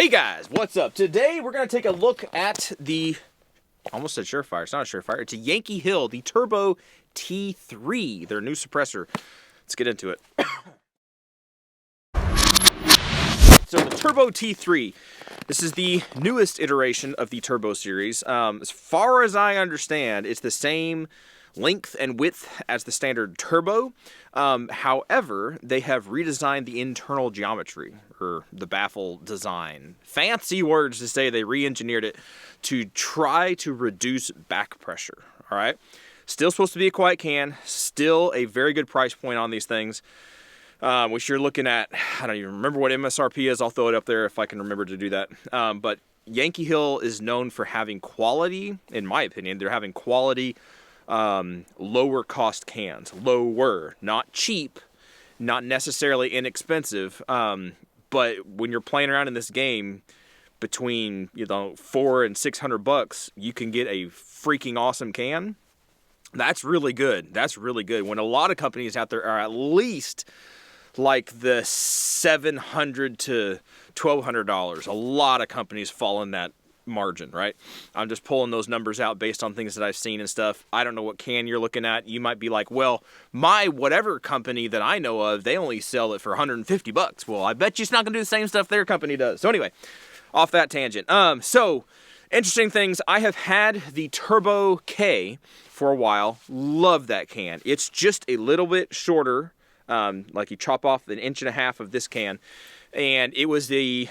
Hey guys, what's up? Today we're going to take a look at the, almost said Surefire, it's not a Surefire, it's a Yankee Hill, the Turbo T3, their new suppressor. Let's get into it. So the Turbo T3, this is the newest iteration of the Turbo series. As far as I understand, it's the same length and width as the standard Turbo. However, they have redesigned the internal geometry, or the baffle design. Fancy words to say they re-engineered it to try to reduce back pressure, all right? Still supposed to be a quiet can, still a very good price point on these things. Which you're looking at, I don't even remember what MSRP is, I'll throw it up there if I can remember to do that. But Yankee Hill is known for having quality, in my opinion, they're having quality, lower cost cans. Lower, not cheap, not necessarily inexpensive, but when you're playing around in this game, between, you know, $400 and $600, you can get a freaking awesome can. That's really good. That's really good. When a lot of companies out there are at least like the $700 to $1,200. A lot of companies fall in that margin, right? I'm just pulling those numbers out based on things that I've seen and stuff. I don't know what can you're looking at. You might be like, well, my whatever company that I know of, they only sell it for $150. Well, I bet you it's not going to do the same stuff their company does. So anyway, off that tangent. So interesting things. I have had the Turbo K for a while. Love that can. It's just a little bit shorter. Like you chop off 1.5 inches of this can, and it was the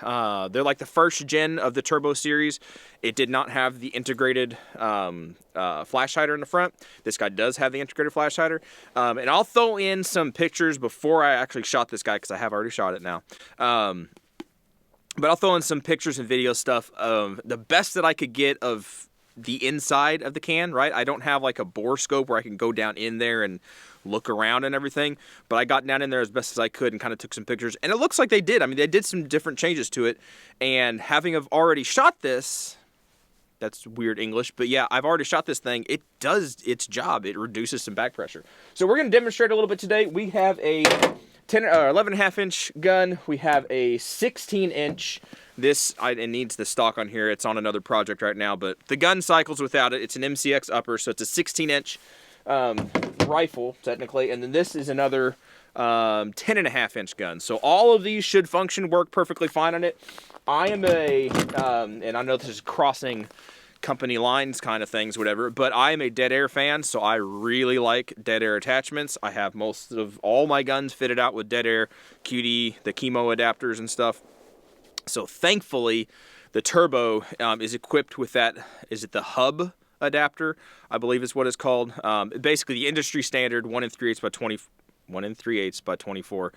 they're like the first gen of the Turbo series. It did not have the integrated flash hider in the front. This guy does have the integrated flash hider, and I'll throw in some pictures before I actually shot this guy because I have already shot it now. But I'll throw in some pictures and video stuff of the best that I could get of the inside of the can, right? I don't have like a bore scope where I can go down in there and look around and everything, but I got down in there as best as I could and kind of took some pictures, and it looks like they did. I mean, they did some different changes to it, and having already shot this, that's weird English, but yeah, I've already shot this thing. It does its job. It reduces some back pressure. So we're going to demonstrate a little bit today. We have a 11.5 inch gun. We have a 16 inch. This, it needs the stock on here. It's on another project right now, but the gun cycles without it. It's an MCX upper, so it's a 16 inch rifle, technically, and then this is another 10.5 inch gun. So all of these should work perfectly fine on it. I am and I know this is crossing company lines kind of things, whatever, but I am a dead air fan, so I really like dead air attachments. I have most of all my guns fitted out with dead air Q.D, the chemo adapters and stuff. So thankfully, the Turbo is equipped with that, is it the hub adapter, I believe is what it's called. Basically the industry standard 1 3/8 by 20, 1 3/8 by 24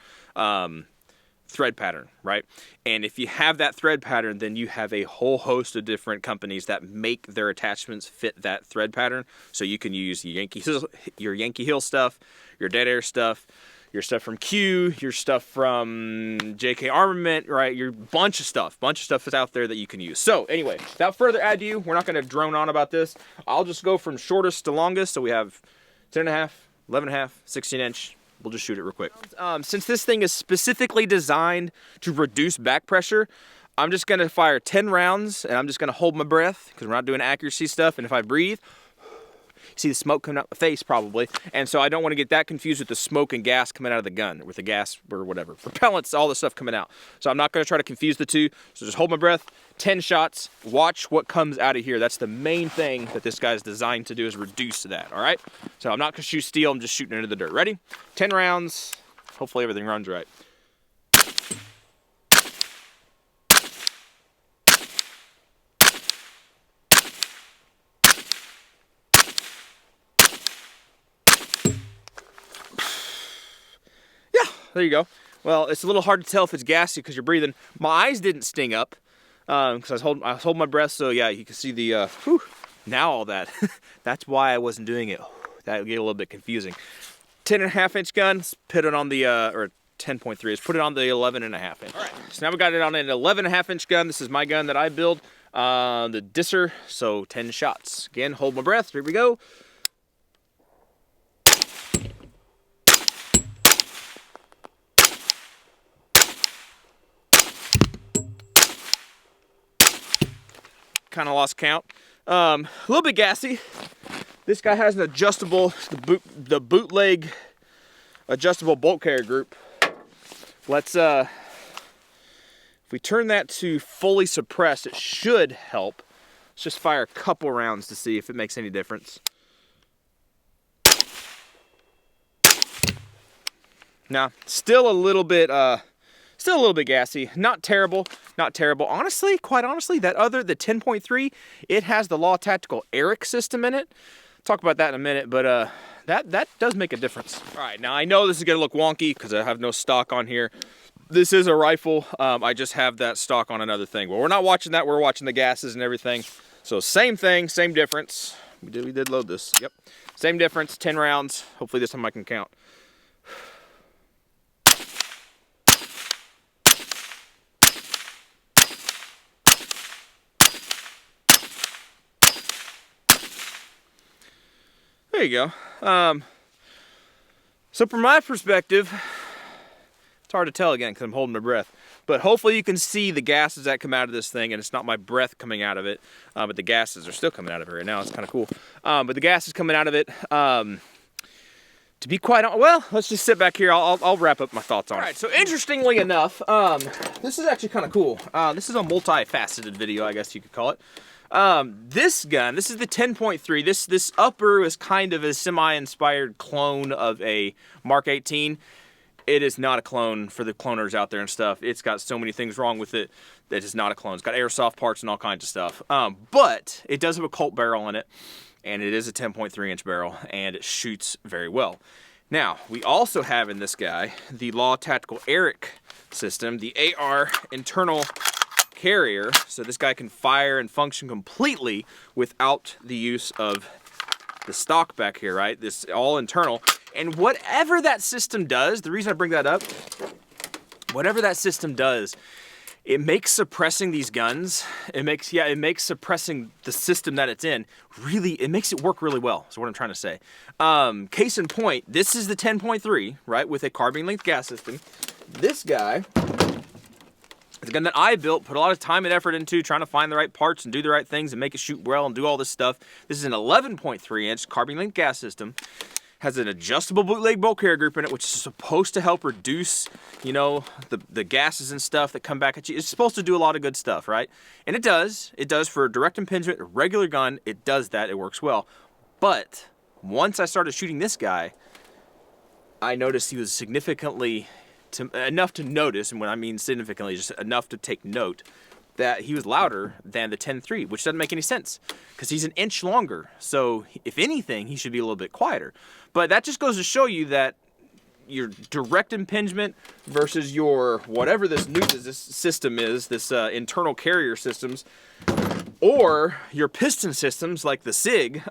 thread pattern, right? And if you have that thread pattern, then you have a whole host of different companies that make their attachments fit that thread pattern. So you can use your Yankee Hill stuff, your dead air stuff, your stuff from Q, your stuff from JK Armament, right? Your bunch of stuff is out there that you can use. So anyway, without further ado, we're not going to drone on about this. I'll just go from shortest to longest. So we have 10.5, 11.5, 16 inch. We'll just shoot it real quick. Since this thing is specifically designed to reduce back pressure, I'm just going to fire 10 rounds, and I'm just going to hold my breath because we're not doing accuracy stuff. And if I breathe, see the smoke coming out my face probably, and so I don't want to get that confused with the smoke and gas coming out of the gun, with the gas or whatever, propellants, all this stuff coming out. So I'm not going to try to confuse the two. So just hold my breath, 10 shots, watch what comes out of here. That's the main thing that this guy's designed to do, is reduce that, all right? So I'm not going to shoot steel, I'm just shooting into the dirt. Ready? 10 rounds, hopefully everything runs right. There you go. Well, it's a little hard to tell if it's gassy because you're breathing. My eyes didn't sting up because I was holding my breath. So yeah, you can see the now all that. That's why I wasn't doing it. That would get a little bit confusing. 10.5 inch gun. Let's put it on the or 10.3. Let's put it on the 11.5 inch. All right. So now we got it on an 11.5 inch gun. This is my gun that I build. The Disser. So 10 shots. Again, hold my breath. Here we go. kind of lost count. A little bit gassy. This guy has an adjustable, the bootleg adjustable bolt carrier group. Let's, if we turn that to fully suppressed, it should help. Let's just fire a couple rounds to see if it makes any difference. Now, still a little bit gassy. Not terrible, not terrible. Honestly, quite honestly, the 10.3, it has the Law Tactical Eric system in it. Talk about that in a minute, but that does make a difference. All right, now I know this is gonna look wonky because I have no stock on here. This is a rifle. I just have that stock on another thing. But we're not watching that. We're watching the gases and everything. So same thing, same difference. We did load this. Yep, same difference. 10 rounds. Hopefully this time I can count. There you go. So from my perspective, it's hard to tell again because I'm holding my breath. But hopefully you can see the gases that come out of this thing, and it's not my breath coming out of it, but the gases are still coming out of it right now. It's kind of cool. But the gas is coming out of it. To be quite honest, well, let's just sit back here. I'll wrap up my thoughts on it. All right, so interestingly enough, this is actually kind of cool. This is a multifaceted video, I guess you could call it. This gun, this is the 10.3. This upper is kind of a semi-inspired clone of a Mark 18. It is not a clone for the cloners out there and stuff. It's got so many things wrong with it that it's not a clone. It's got airsoft parts and all kinds of stuff. But it does have a Colt barrel in it, and it is a 10.3 inch barrel, and it shoots very well. Now, we also have in this guy the Law Tactical Eric system, the AR internal carrier, so this guy can fire and function completely without the use of the stock back here, right? This all internal. And whatever that system does, the reason I bring that up, whatever that system does, it makes suppressing these guns, it makes suppressing the system that it's in, really, it makes it work really well, is what I'm trying to say. Case in point, this is the 10.3, right, with a carbine length gas system. This guy, the gun that I built, put a lot of time and effort into trying to find the right parts and do the right things and make it shoot well and do all this stuff. This is an 11.3 inch carbine length gas system. Has an adjustable bootleg bolt carrier group in it, which is supposed to help reduce, you know, the gases and stuff that come back at you. It's supposed to do a lot of good stuff, right? And it does. It does for a direct impingement, a regular gun. It does that. It works well. But once I started shooting this guy, I noticed he was significantly, enough to notice, and when I mean significantly, just enough to take note, that he was louder than the 10.3, which doesn't make any sense because he's an inch longer. So if anything, he should be a little bit quieter. But that just goes to show you that your direct impingement versus your whatever this system is, this internal carrier systems, or your piston systems like the SIG,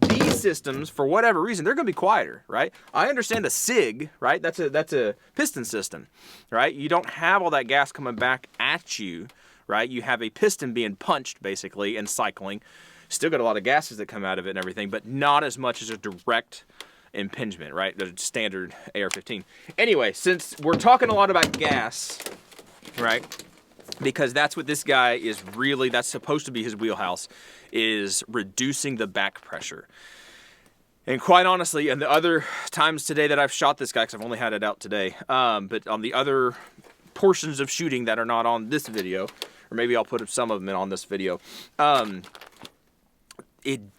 these systems, for whatever reason, they're going to be quieter, right? I understand the SIG, right? That's a piston system, right? You don't have all that gas coming back at you, right? You have a piston being punched, basically, and cycling. Still got a lot of gases that come out of it and everything, but not as much as a direct impingement, right? The standard AR-15. Anyway, since we're talking a lot about gas, right? Because that's what this guy is really, that's supposed to be his wheelhouse, is reducing the back pressure. And quite honestly, and the other times today that I've shot this guy, because I've only had it out today, but on the other portions of shooting that are not on this video, or maybe I'll put some of them in on this video,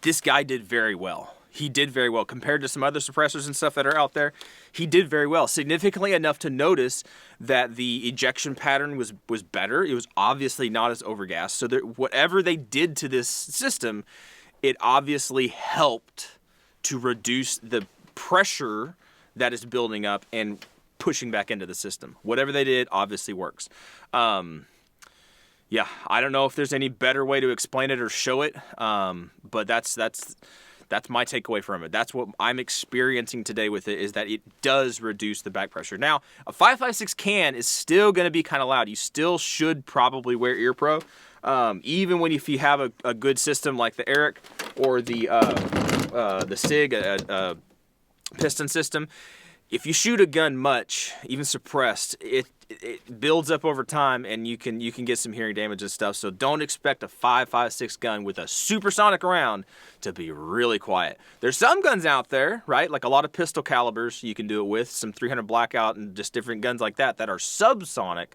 this guy did very well. He did very well compared to some other suppressors and stuff that are out there. He did very well, significantly enough to notice that the ejection pattern was better. It was obviously not as overgassed. So whatever they did to this system, it obviously helped to reduce the pressure that is building up and pushing back into the system. Whatever they did obviously works. Yeah, I don't know if there's any better way to explain it or show it, but that's my takeaway from it. That's what I'm experiencing today with it, is that it does reduce the back pressure. Now, a 5.56 can is still going to be kind of loud. You still should probably wear ear pro, even if you have a good system like the Eric or the SIG, piston system. If you shoot a gun much, even suppressed, it builds up over time, and you can get some hearing damage and stuff. So don't expect a 5.56 gun with a supersonic round to be really quiet. There's some guns out there, right? Like a lot of pistol calibers you can do it with, some 300 blackout and just different guns like that are subsonic,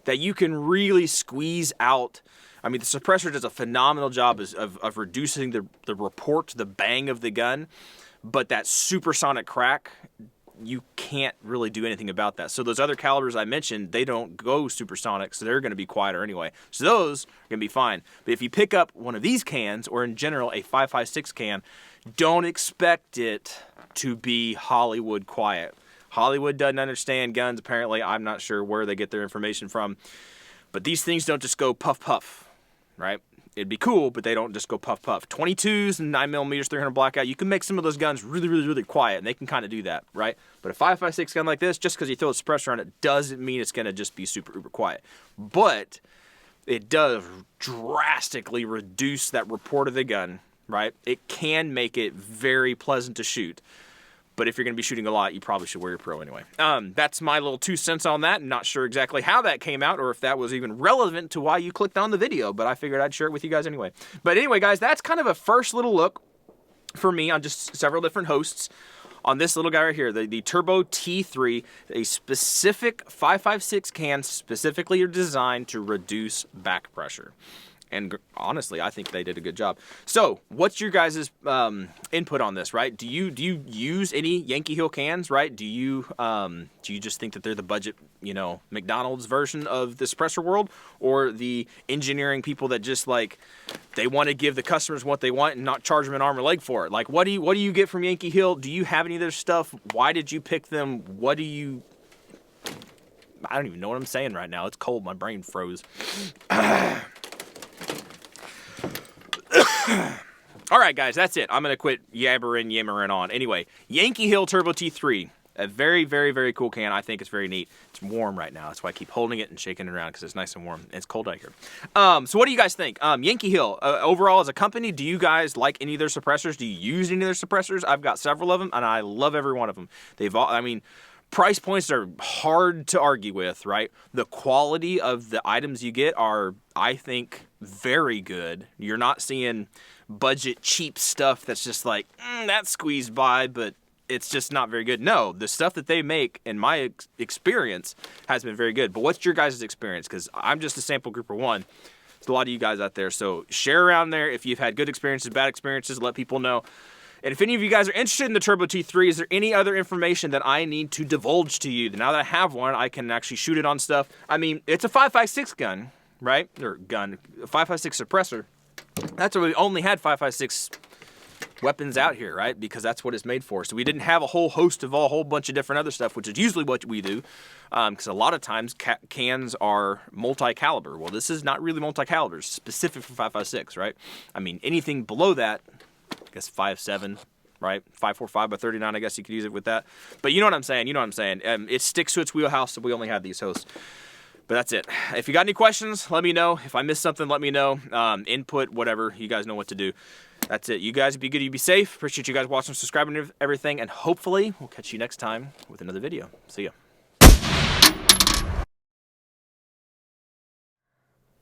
that you can really squeeze out. I mean, the suppressor does a phenomenal job of reducing the report, the bang of the gun, but that supersonic crack, you can't really do anything about that. So those other calibers I mentioned, they don't go supersonic, so they're going to be quieter anyway. So those are going to be fine. But if you pick up one of these cans, or in general a 5.56 can, don't expect it to be Hollywood quiet. Hollywood doesn't understand guns, apparently. I'm not sure where they get their information from. But these things don't just go puff puff, right? It'd be cool, but they don't just go puff puff. 22s and 9mm 300 blackout, you can make some of those guns really, really, really quiet, and they can kind of do that, right? But a 5.56 gun like this, just because you throw a suppressor on it, doesn't mean it's going to just be super uber quiet. But it does drastically reduce that report of the gun, right? It can make it very pleasant to shoot. But if you're going to be shooting a lot, you probably should wear your pro anyway. That's my little 2 cents on that. Not sure exactly how that came out or if that was even relevant to why you clicked on the video, but I figured I'd share it with you guys anyway. But anyway, guys, that's kind of a first little look for me on just several different hosts on this little guy right here, the Turbo T3, a specific 5.56 can specifically designed to reduce back pressure. And honestly, I think they did a good job. So, what's your guys' input on this, right? Do you use any Yankee Hill cans, right? Do you just think that they're the budget, McDonald's version of the suppressor world, or the engineering people that just like they want to give the customers what they want and not charge them an arm or leg for it? Like, what do you get from Yankee Hill? Do you have any of their stuff? Why did you pick them? I don't even know what I'm saying right now. It's cold. My brain froze. All right, guys, that's it. I'm going to quit yammering on. Anyway, Yankee Hill Turbo T3, a very, very, very cool can. I think it's very neat. It's warm right now. That's why I keep holding it and shaking it around because it's nice and warm. And it's cold out here. So what do you guys think? Yankee Hill, overall as a company, do you guys like any of their suppressors? Do you use any of their suppressors? I've got several of them, and I love every one of them. Price points are hard to argue with, right? The quality of the items you get are, I think, very good. You're not seeing budget cheap stuff that's just like, that's squeezed by, but it's just not very good. No, the stuff that they make, in my experience, has been very good. But what's your guys' experience? Because I'm just a sample group of one. There's a lot of you guys out there. So share around there if you've had good experiences, bad experiences, let people know. And if any of you guys are interested in the Turbo T3, is there any other information that I need to divulge to you? Now that I have one, I can actually shoot it on stuff. I mean, it's a 5.56 gun, right? Or gun, a 5.56 suppressor. That's why we only had 5.56 weapons out here, right? Because that's what it's made for. So we didn't have a whole host of a whole bunch of different other stuff, which is usually what we do. Because a lot of times cans are multi-caliber. Well, this is not really multi-caliber. It's specific for 5.56, right? I mean, anything below that, I guess 5.7, right? 5.45 by 39, I guess you could use it with that. But you know what I'm saying? It sticks to its wheelhouse, so we only have these hosts. But that's it. If you got any questions, let me know. If I missed something, let me know. Input, whatever. You guys know what to do. That's it. You guys be good. You be safe. Appreciate you guys watching, subscribing, and everything. And hopefully, we'll catch you next time with another video. See ya.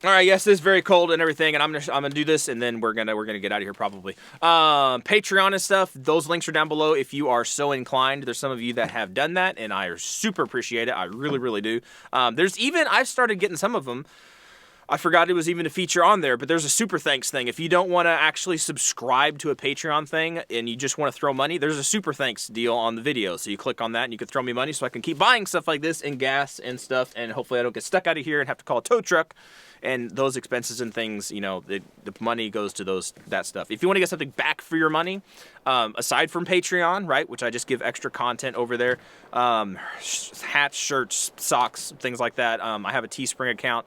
All right, yes, this is very cold and everything, and I'm gonna do this, and then we're gonna get out of here probably. Patreon and stuff, those links are down below if you are so inclined. There's some of you that have done that, and I super appreciate it. I really, really do. I've started getting some of them. I forgot it was even a feature on there, but there's a super thanks thing. If you don't want to actually subscribe to a Patreon thing and you just want to throw money, there's a super thanks deal on the video. So you click on that and you can throw me money so I can keep buying stuff like this and gas and stuff, and hopefully I don't get stuck out of here and have to call a tow truck. And those expenses and things, the money goes to that stuff. If you want to get something back for your money, aside from Patreon, right, which I just give extra content over there, hats, shirts, socks, things like that. I have a Teespring account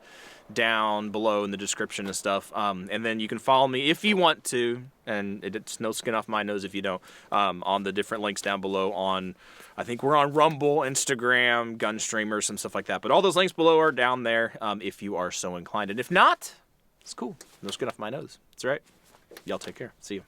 down below in the description and stuff. And then you can follow me if you want to, and it's no skin off my nose if you don't, on the different links down below I think we're on Rumble, Instagram, Gunstreamer, some stuff like that. But all those links below are down there if you are so inclined. And if not, it's cool. No skin off my nose. It's all right. Y'all take care. See you.